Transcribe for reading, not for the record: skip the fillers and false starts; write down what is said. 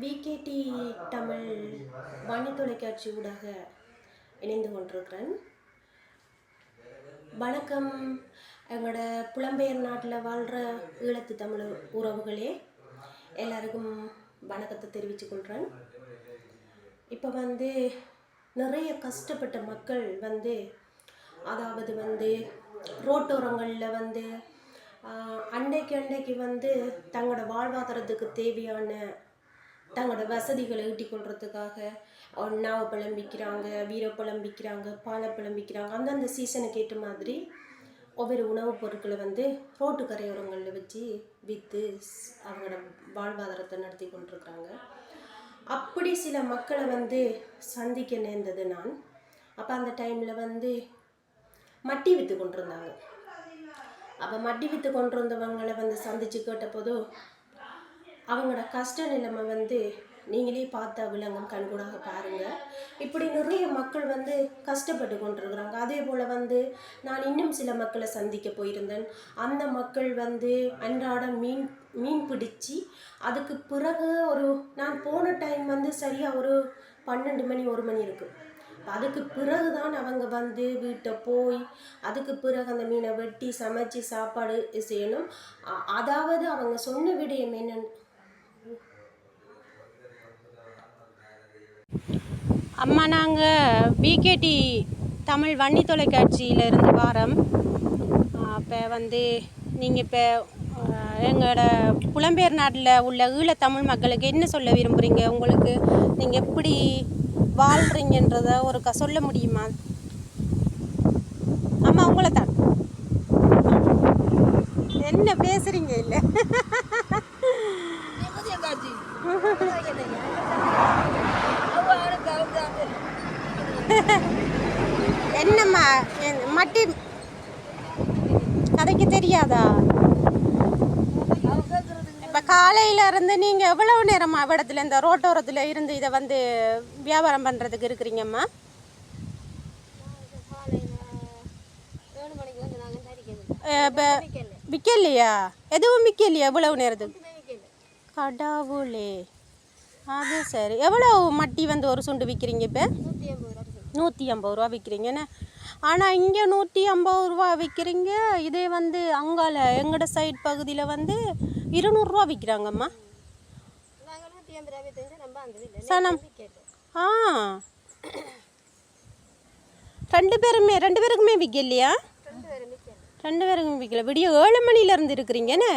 விகேடி தமிழ் வாணி தொலைக்காட்சி ஊடாக இணைந்து கொண்டிருக்கிறேன். வணக்கம். எங்களோட புலம்பெயர் நாட்டில் வாழ்கிற ஈழத்து தமிழ் உறவுகளே, எல்லாருக்கும் வணக்கத்தை தெரிவித்து கொள்கிறேன். இப்போ நிறைய கஷ்டப்பட்ட மக்கள் அதாவது ரோட்டோரங்களில் அன்றைக்கு தங்களோட வாழ்வாதாரத்துக்கு தேவையான தங்களோட வசதிகளை ஈட்டிக்கொள்றதுக்காக நாவப்பழம் விற்கிறாங்க, வீரப்பழம் விற்கிறாங்க, பாலப்பழம் விற்கிறாங்க. அந்தந்த சீசனுக்கு ஏற்ற மாதிரி ஒவ்வொரு உணவுப் பொருட்களை ரோட்டு கரையோரங்களில் வச்சு விற்று அவங்களோட வாழ்வாதாரத்தை நடத்தி கொண்டிருக்கிறாங்க. அப்படி சில மக்களை சந்திக்க நேர்ந்தது நான். அப்போ அந்த டைமில் மட்டி விற்று கொண்டிருந்தாங்க. அப்போ மட்டி விற்று கொண்டிருந்தவங்களை சந்தித்து கேட்டபோது அவங்களோட கஷ்ட நிலைமை நீங்களே பார்த்தா விளங்கும், கண்கூடாக பாருங்கள். இப்படி நிறைய மக்கள் கஷ்டப்பட்டு கொண்டிருக்கிறாங்க. அதே போல் நான் இன்னும் சில மக்களை சந்திக்க போயிருந்தேன். அந்த மக்கள் அன்றாட மீன் பிடிச்சி அதுக்கு பிறகு நான் போன டைம் சரியாக ஒரு 12 மணி 1 மணி இருக்குது. அதுக்கு பிறகு தான் அவங்க வீட்டை போய் அதுக்கு பிறகு அந்த மீனை வெட்டி சமைச்சு சாப்பாடு செய்யணும். அதாவது அவங்க சொன்ன விடயம் என்னன்னு, அம்மா நாங்கள் விகேடி தமிழ் வன்னி தொலைக்காட்சியிலேருந்து வாரோம். இப்போ நீங்கள் இப்போ எங்களோட புலம்பெயர் நாட்டில் உள்ள ஈழத்தமிழ் மக்களுக்கு என்ன சொல்ல விரும்புகிறீங்க? உங்களுக்கு நீங்கள் எப்படி வாழ்கிறீங்கன்றத சொல்ல முடியுமா? அம்மா உங்களை தான் என்ன பேசுகிறீங்க? இல்லை என்னம்மா மட்டி கதைக்கு தெரியாதா? இப்போ காலையிலேருந்து நீங்கள் எவ்வளவு நேரமா இடத்துல இந்த ரோட்டோரத்தில் இருந்து இதை வியாபாரம் பண்ணுறதுக்கு இருக்கிறீங்கம்மா? இப்போ விற்கலையா? எதுவும் விற்கலையா இவ்வளவு நேரத்துக்கு? கடவுளே, அது சரி. எவ்வளோ மட்டி ஒரு சுண்டு விற்கிறீங்க? இப்போ 150 ரூபா விற்கிறீங்கண்ணே. ஆனால் இங்கே 150 ரூபா விற்கிறீங்க. இதே அங்கால எங்களோட சைட் பகுதியில் 200 ரூபா விற்கிறாங்கம்மா. சனம் ரெண்டு பேருக்குமே விற்கலையா? 2 பேருக்குமே விற்கல. விடிய 7 மணிலேருந்து இருக்கிறீங்கண்ணே.